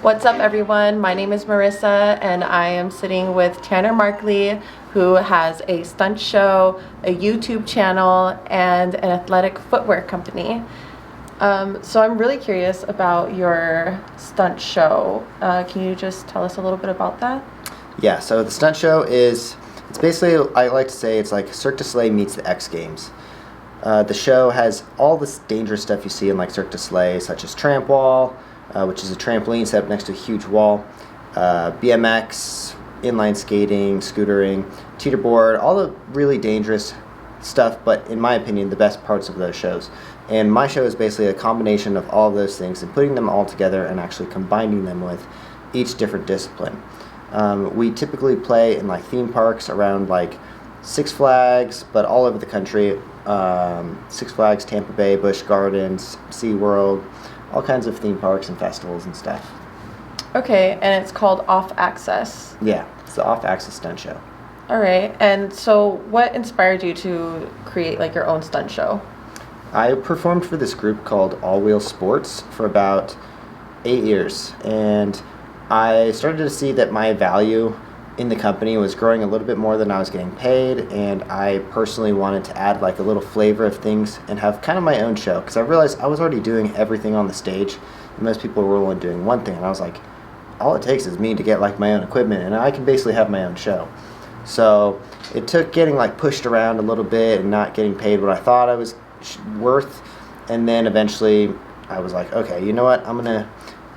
What's up, everyone? My name is Marissa, and I am sitting with Tanner Markley, who has a stunt show, a YouTube channel, and an athletic footwear company. So I'm really curious about your stunt show. Can you just tell us a little bit about that? Yeah, so the stunt show it's basically, I like to say, it's like Cirque du Soleil meets the X Games. The show has all this dangerous stuff you see in like Cirque du Soleil, such as tramp wall, which is a trampoline set up next to a huge wall, BMX, inline skating, scootering, teeterboard, all the really dangerous stuff, but in my opinion, the best parts of those shows. And my show is basically a combination of all of those things and putting them all together and actually combining them with each different discipline. We typically play in like theme parks around like Six Flags, but all over the country. Six Flags, Tampa Bay, Busch Gardens, SeaWorld, all kinds of theme parks and festivals and stuff. Okay, and it's called Off Access. Yeah, it's the Off Access Stunt Show. All right, and so what inspired you to create like your own stunt show? I performed for this group called All Wheel Sports for about 8 years, and I started to see that my value in the company was growing a little bit more than I was getting paid, and I personally wanted to add like a little flavor of things and have kind of my own show, because I realized I was already doing everything on the stage and most people were only doing one thing, and I was like, all it takes is me to get like my own equipment and I can basically have my own show. So it took getting like pushed around a little bit and not getting paid what I thought I was worth, and then eventually I was like, okay, you know what, I'm gonna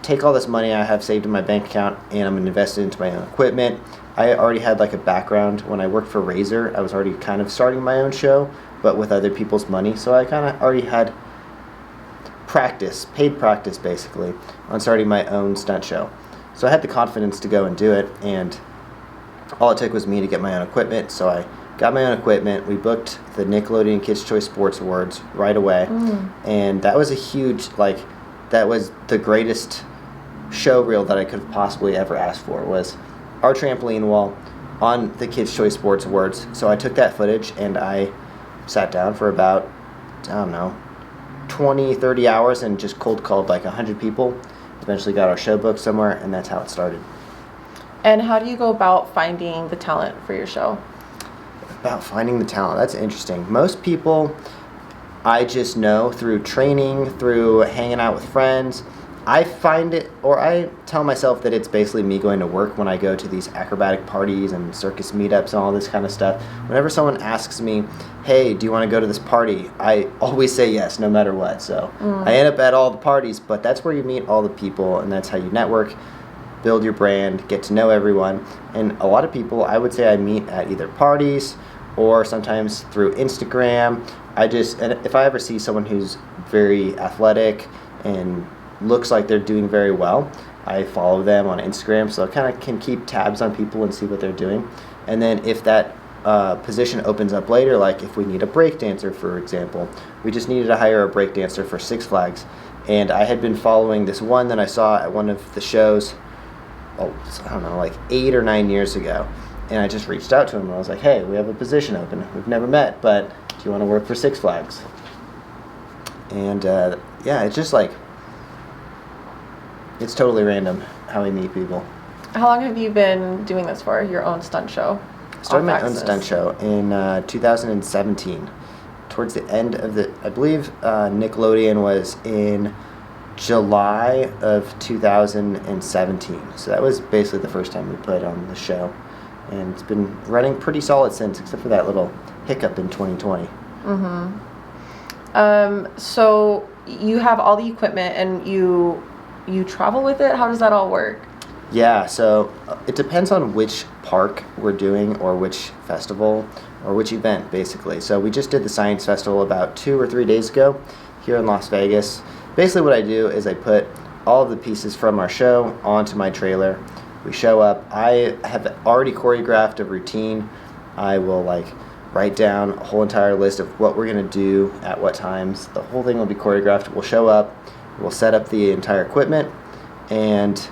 take all this money I have saved in my bank account and I'm gonna invest it into my own equipment. I already had like a background when I worked for Razor. I was already kind of starting my own show, but with other people's money, so I kind of already had paid practice basically on starting my own stunt show. So I had the confidence to go and do it, and all it took was me to get my own equipment. So I got my own equipment. We booked the Nickelodeon Kids' Choice Sports Awards right away, and that was a huge, that was the greatest show reel that I could have possibly ever asked for, was our trampoline wall on the Kids' Choice Sports Awards. So I took that footage and I sat down for about, 20, 30 hours and just cold called like 100 people. Eventually got our show booked somewhere, and that's how it started. And how do you go about finding the talent for your show? About finding the talent, that's interesting. Most people I just know through training, through hanging out with friends. I find it, or I tell myself that it's basically me going to work when I go to these acrobatic parties and circus meetups and all this kind of stuff. Whenever someone asks me, hey, do you want to go to this party? I always say yes, no matter what. So I end up at all the parties, but that's where you meet all the people, and that's how you network, build your brand, get to know everyone. And a lot of people, I would say I meet at either parties or sometimes through Instagram. And if I ever see someone who's very athletic and looks like they're doing very well, I follow them on Instagram, so I kind of can keep tabs on people and see what they're doing. And then if that position opens up later, like if we need a break dancer, for example, we just needed to hire a break dancer for Six Flags, and I had been following this one that I saw at one of the shows, like 8 or 9 years ago, and I just reached out to him and I was like, hey, we have a position open, we've never met, but do you want to work for Six Flags? And it's just like, it's totally random how we meet people. How long have you been doing this for, your own stunt show? I started my own stunt show in 2017. Towards the end of I believe Nickelodeon was in July of 2017. So that was basically the first time we put on the show. And it's been running pretty solid since, except for that little hiccup in 2020. So you have all the equipment and you travel with it? How does that all work? Yeah, so it depends on which park we're doing or which festival or which event, basically. So we just did the Science Festival about 2 or 3 days ago here in Las Vegas. Basically what I do is I put all of the pieces from our show onto my trailer. We show up. I have already choreographed a routine. I will write down a whole entire list of what we're going to do at what times. The whole thing will be choreographed. We'll show up. We'll set up the entire equipment and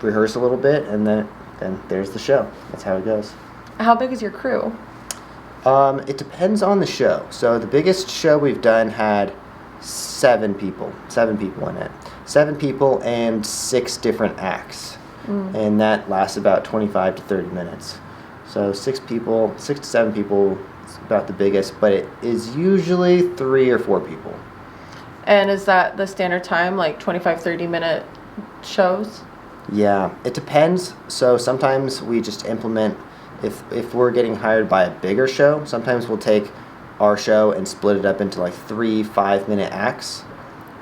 rehearse a little bit, and then there's the show. That's how it goes. How big is your crew? It depends on the show. So the biggest show we've done had 7 people in it. 7 people and 6 different acts. And that lasts about 25 to 30 minutes. So 6 to 7 people is about the biggest, but it is usually 3 or 4 people. And is that the standard time, like 25, 30-minute shows? Yeah, it depends. So sometimes we just implement, if we're getting hired by a bigger show, sometimes we'll take our show and split it up into like 3 5-minute acts,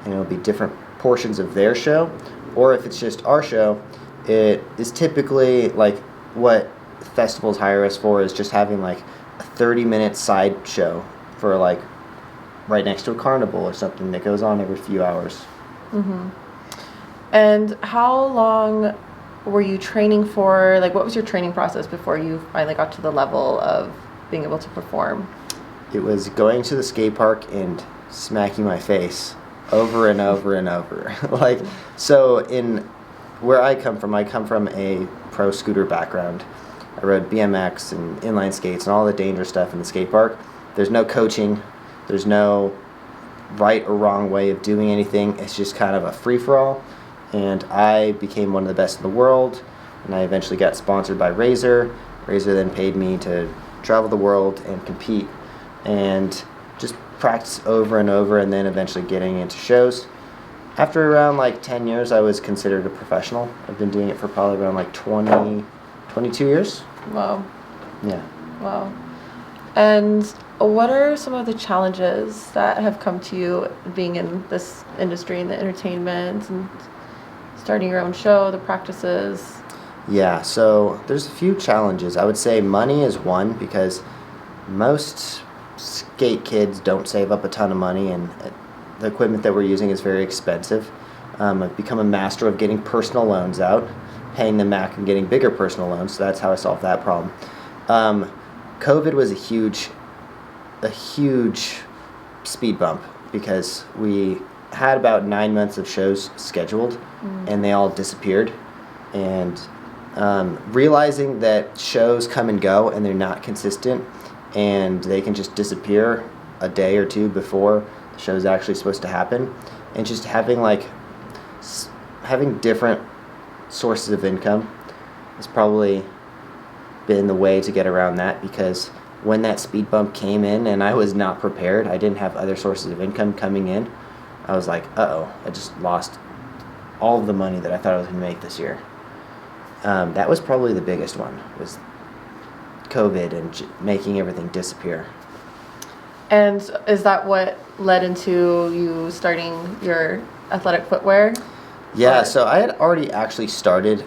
and it'll be different portions of their show. Or if it's just our show, it is typically like what festivals hire us for is just having like a 30-minute side show for like right next to a carnival or something that goes on every few hours. And how long were you training for? Like, what was your training process before you finally got to the level of being able to perform? It was going to the skate park and smacking my face over and over and over. Like, so in where I come from a pro scooter background. I rode BMX and inline skates and all the dangerous stuff in the skate park. There's no coaching. There's no right or wrong way of doing anything. It's just kind of a free-for-all. And I became one of the best in the world, and I eventually got sponsored by Razor. Razor then paid me to travel the world and compete and just practice over and over, and then eventually getting into shows. After around like 10 years, I was considered a professional. I've been doing it for probably around like 22 years. Wow. Yeah. Wow. And what are some of the challenges that have come to you being in this industry, in the entertainment, and starting your own show, the practices? Yeah, so there's a few challenges. I would say money is one, because most skate kids don't save up a ton of money, and the equipment that we're using is very expensive. I've become a master of getting personal loans out, paying them back and getting bigger personal loans, so that's how I solved that problem. COVID was a huge speed bump, because we had about 9 months of shows scheduled, and they all disappeared. And realizing that shows come and go and they're not consistent, and they can just disappear a day or two before the show's actually supposed to happen, and just having different sources of income has probably been the way to get around that, because when that speed bump came in and I was not prepared, I didn't have other sources of income coming in, I was like, uh-oh, I just lost all of the money that I thought I was going to make this year. That was probably the biggest one, was COVID and making everything disappear. And is that what led into you starting your athletic footwear? Yeah, so I had already actually started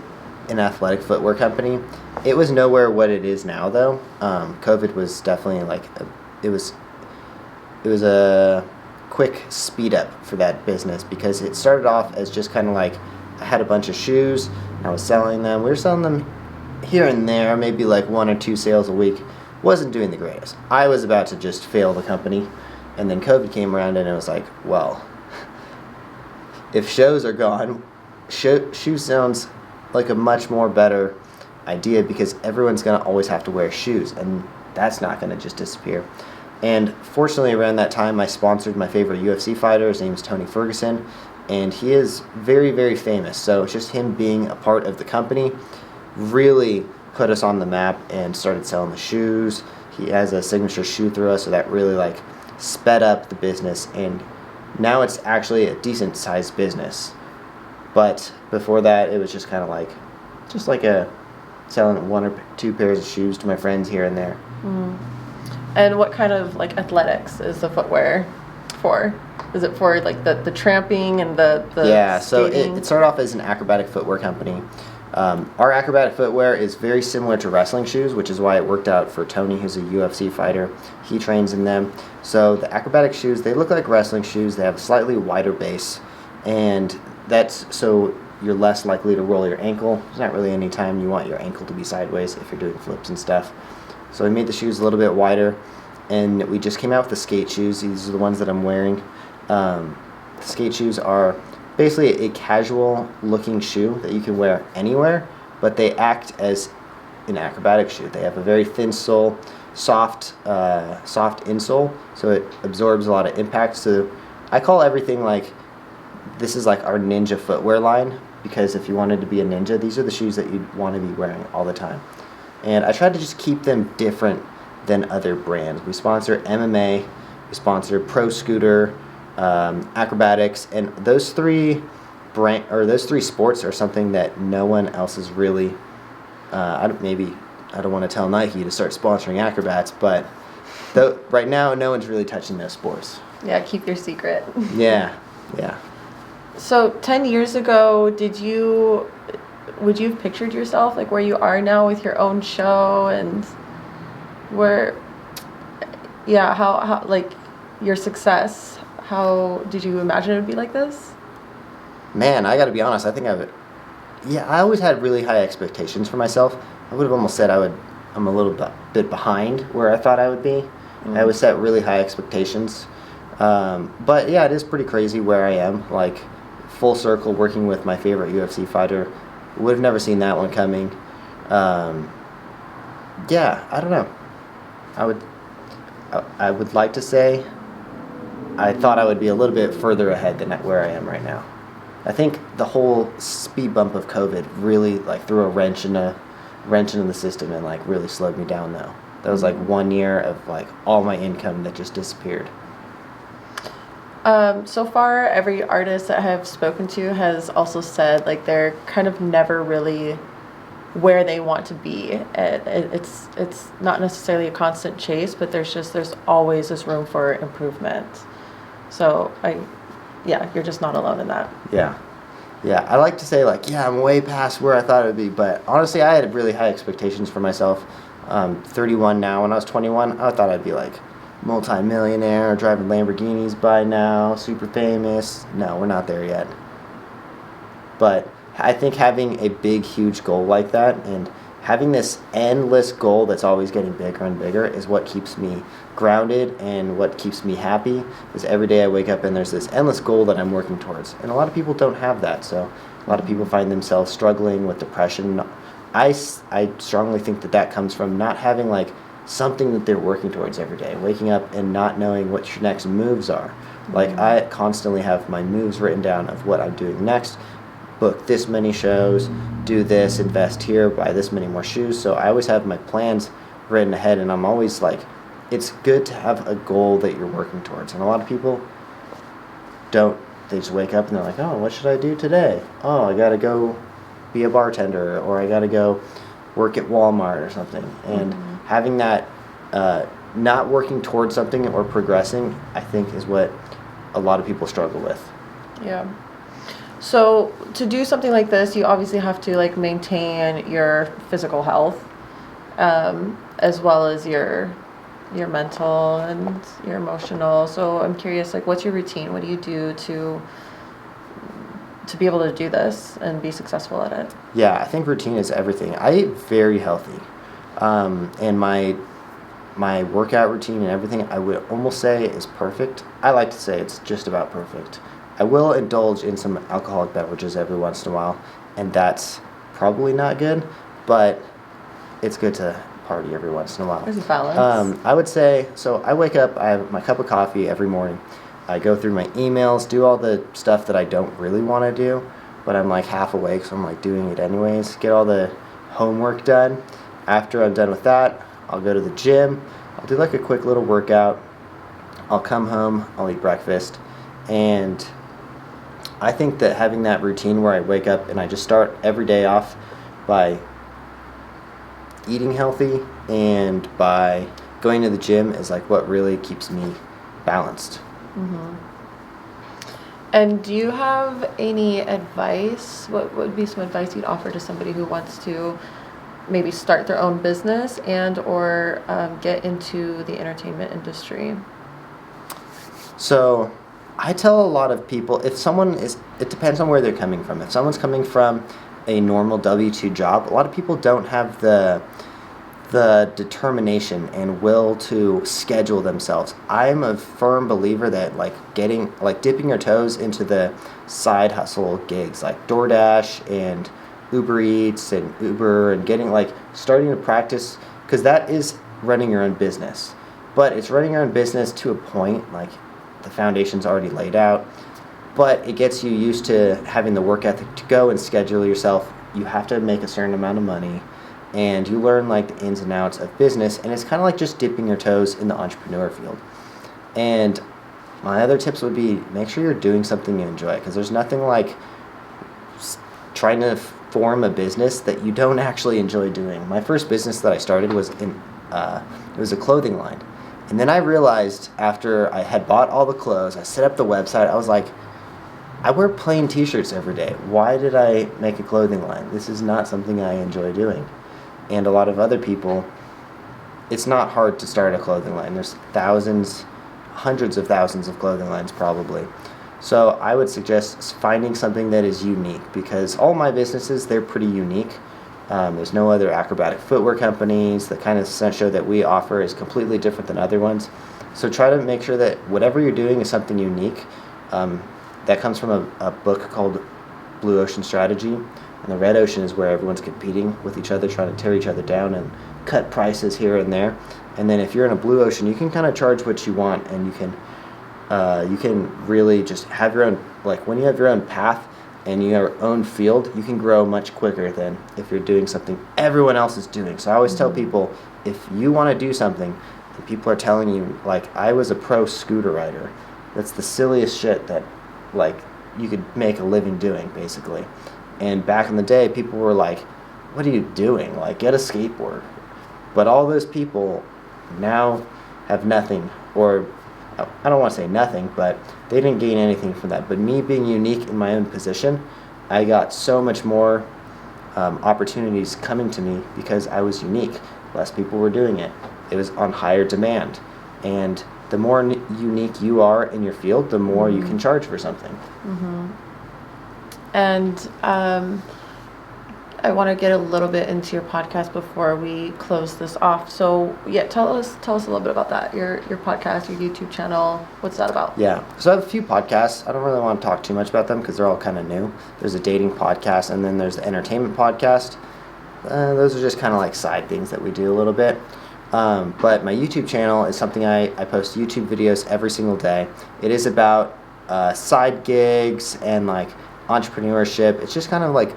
an athletic footwear company. It was nowhere what it is now, though. COVID was definitely it was a quick speed up for that business, because it started off as just kind of like I had a bunch of shoes and I was selling them. We were selling them here and there, maybe like 1 or 2 sales a week. Wasn't doing the greatest. I was about to just fail the company, and then COVID came around and it was like, well, if shows are gone, shoes sounds like a much more better idea, because everyone's going to always have to wear shoes, and that's not going to just disappear. And fortunately, around that time, I sponsored my favorite UFC fighter. His name is Tony Ferguson, and he is very, very famous. So just him being a part of the company really put us on the map and started selling the shoes. He has a signature shoe through us, so that really sped up the business, and now it's actually a decent sized business. But before that, it was just kind of selling 1 or 2 pairs of shoes to my friends here and there. And what kind of athletics is the footwear for? Is it for the tramping and the yeah, so skating? it started off as an acrobatic footwear company. Our acrobatic footwear is very similar to wrestling shoes, which is why it worked out for Tony, who's a UFC fighter. He trains in them. So the acrobatic shoes, they look like wrestling shoes. They have a slightly wider base, and that's so you're less likely to roll your ankle. There's not really any time you want your ankle to be sideways if you're doing flips and stuff. So we made the shoes a little bit wider, and we just came out with the skate shoes. These are the ones that I'm wearing. The skate shoes are basically a casual looking shoe that you can wear anywhere, but they act as an acrobatic shoe. They have a very thin sole, soft insole, so it absorbs a lot of impact. So I call everything this is like our ninja footwear line, because if you wanted to be a ninja, these are the shoes that you'd want to be wearing all the time. And I tried to just keep them different than other brands. We sponsor MMA, we sponsor Pro Scooter, Acrobatics, and those three sports are something that no one else is really. I don't want to tell Nike to start sponsoring acrobats, but right now no one's really touching those sports. Yeah, keep your secret. Yeah. So 10 years ago, would you have pictured yourself like where you are now with your own show, and how like your success? How did you imagine it would be like this? Man, I got to be honest. I think I always had really high expectations for myself. I would have almost said I'm a little bit behind where I thought I would be. I always set really high expectations. But yeah, it is pretty crazy where I am. Like, full circle, working with my favorite UFC fighter. Would have never seen that one coming. Yeah, I don't know. I would like to say I thought I would be a little bit further ahead than where I am right now. I think the whole speed bump of COVID really like threw a wrench into the system and like really slowed me down though. That was like 1 year of like all my income that just disappeared. So far, every artist that I have spoken to has also said like they're kind of never really where they want to be. It's not necessarily a constant chase, but there's always this room for improvement. So you're just not alone in that. Yeah. I like to say like, I'm way past where I thought it would be, but honestly, I had really high expectations for myself. 31 now. When I was 21, I thought I'd be like multi-millionaire, driving Lamborghinis by now, super famous. No, we're not there yet. But I think having a big, huge goal like that and having this endless goal that's always getting bigger and bigger is what keeps me grounded and what keeps me happy. Is every day I wake up and there's this endless goal that I'm working towards. And a lot of people don't have that. So a lot of people find themselves struggling with depression. I strongly think that comes from not having like something that they're working towards every day, waking up and not knowing what your next moves are. Like, I constantly have my moves written down of what I'm doing next, book this many shows, do this, invest here, buy this many more shoes. So I always have my plans written ahead, and I'm always like, it's good to have a goal that you're working towards. And a lot of people don't. They just wake up and they're like, oh, what should I do today? Oh, I gotta go be a bartender, or I gotta go work at Walmart or something. And having that not working towards something or progressing, I think, is what a lot of people struggle with. Yeah. So to do something like this, you obviously have to like maintain your physical health, as well as your mental and your emotional. So I'm curious, like, what's your routine? What do you do to be able to do this and be successful at it? Yeah, I think routine is everything. I eat very healthy. And my workout routine and everything, I would almost say is perfect. I like to say it's just about perfect. I will indulge in some alcoholic beverages every once in a while, and that's probably not good, but it's good to party every once in a while. There's a balance. I would say, so I wake up, I have my cup of coffee every morning. I go through my emails, do all the stuff that I don't really want to do, but I'm like half awake, so I'm like doing it anyways. Get all the homework done. After I'm done with that, I'll go to the gym. I'll do like a quick little workout. I'll come home, I'll eat breakfast, and I think that having that routine where I wake up and I just start every day off by eating healthy and by going to the gym is like what really keeps me balanced. Mm-hmm. And do you have any advice? What would be some advice you'd offer to somebody who wants to maybe start their own business and or get into the entertainment industry? So I tell a lot of people, it depends on where they're coming from. If someone's coming from a normal W-2 job, a lot of people don't have the determination and will to schedule themselves. I'm a firm believer that dipping your toes into the side hustle gigs like DoorDash and Uber Eats and Uber and starting to practice, because that is running your own business. But it's running your own business to a point, like the foundation's already laid out. but it gets you used to having the work ethic to go and schedule yourself. You have to make a certain amount of money, and you learn like the ins and outs of business, and it's kind of like just dipping your toes in the entrepreneur field. And my other tips would be make sure you're doing something you enjoy, because there's nothing like trying to form a business that you don't actually enjoy doing. My first business that I started was it was a clothing line. And then I realized after I had bought all the clothes, I set up the website, I was like, I wear plain t-shirts every day. Why did I make a clothing line? This is not something I enjoy doing. And a lot of other people, it's not hard to start a clothing line. There's thousands, hundreds of thousands of clothing lines probably. So I would suggest finding something that is unique, because all my businesses, they're pretty unique. There's no other acrobatic footwear companies. The kind of stunt show that we offer is completely different than other ones. So try to make sure that whatever you're doing is something unique. That comes from a book called Blue Ocean Strategy. And the Red Ocean is where everyone's competing with each other, trying to tear each other down and cut prices here and there. And then if you're in a Blue Ocean, you can kind of charge what you want, and you can really just have your own, like when you have your own path and your own field, you can grow much quicker than if you're doing something everyone else is doing. So I always tell people, if you want to do something and people are telling you, like I was a pro scooter rider, that's the silliest shit that like you could make a living doing basically. And back in the day, people were like, what are you doing? Like, get a skateboard. But all those people now have nothing, or I don't want to say nothing, but they didn't gain anything from that. But me being unique in my own position, I got so much more opportunities coming to me because I was unique. Less people were doing it. It was on higher demand. And the more unique you are in your field, the more you can charge for something. Mm-hmm. And I want to get a little bit into your podcast before we close this off. So yeah, tell us a little bit about that. Your podcast, your YouTube channel. What's that about? Yeah. So I have a few podcasts. I don't really want to talk too much about them because they're all kind of new. There's a dating podcast, and then there's the entertainment podcast. Those are just kind of like side things that we do a little bit. But my YouTube channel is something I post YouTube videos every single day. It is about side gigs and like entrepreneurship. It's just kind of like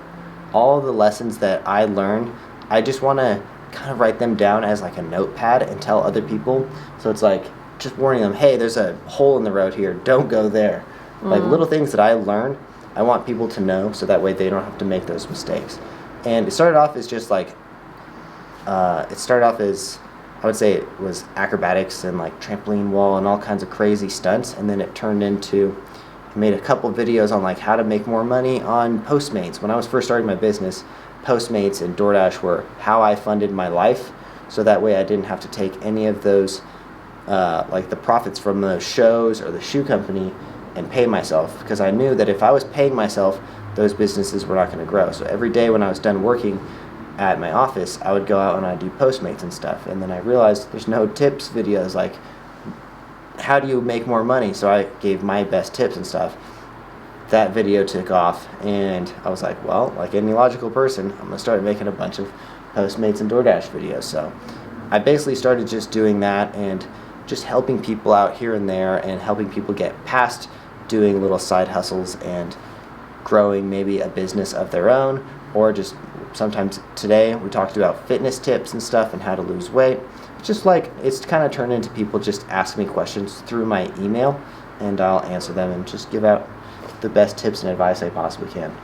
all the lessons that I learned. I just want to kind of write them down as like a notepad and tell other people. So it's like just warning them, hey, there's a hole in the road here. Don't go there. Like little things that I learned, I want people to know so that way they don't have to make those mistakes. And it started off as just like, I would say it was acrobatics and like trampoline wall and all kinds of crazy stunts. And then it turned into, I made a couple videos on like how to make more money on Postmates. When I was first starting my business, Postmates and DoorDash were how I funded my life. So that way I didn't have to take any of those, like the profits from those shows or the shoe company and pay myself. Because I knew that if I was paying myself, those businesses were not going to grow. So every day when I was done working at my office, I would go out and I'd do Postmates and stuff. And then I realized there's no tips videos, like how do you make more money? So I gave my best tips and stuff. That video took off, and I was like, well, like any logical person, I'm gonna start making a bunch of Postmates and DoorDash videos. So I basically started just doing that and just helping people out here and there and helping people get past doing little side hustles and growing maybe a business of their own, or just sometimes today we talked about fitness tips and stuff and how to lose weight. Just like it's kind of turned into people just ask me questions through my email, and I'll answer them and just give out the best tips and advice I possibly can.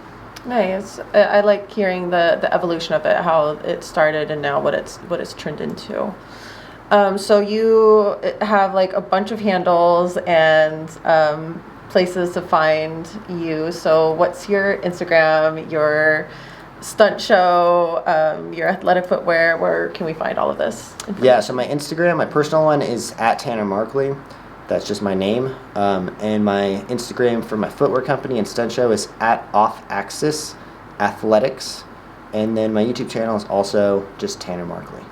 Nice. I like hearing the evolution of it, how it started and now what it's turned into. So you have like a bunch of handles and places to find you. So what's your Instagram, your stunt show, your athletic footwear? Where can we find all of this? Yeah, so my Instagram, my personal one is @TannerMarkley. That's just my name. And my Instagram for my footwear company and stunt show is @OffAxis Athletics. And then my YouTube channel is also just Tanner Markley.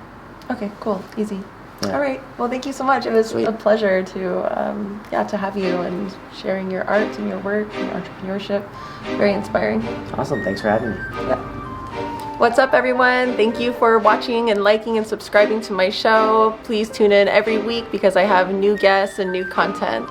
Okay, cool, easy. Yeah. All right. Well, thank you so much. It was Sweet. a pleasure to have you and sharing your art and your work and your entrepreneurship. Very inspiring. Awesome. Thanks for having me. Yeah. What's up, everyone? Thank you for watching and liking and subscribing to my show. Please tune in every week because I have new guests and new content.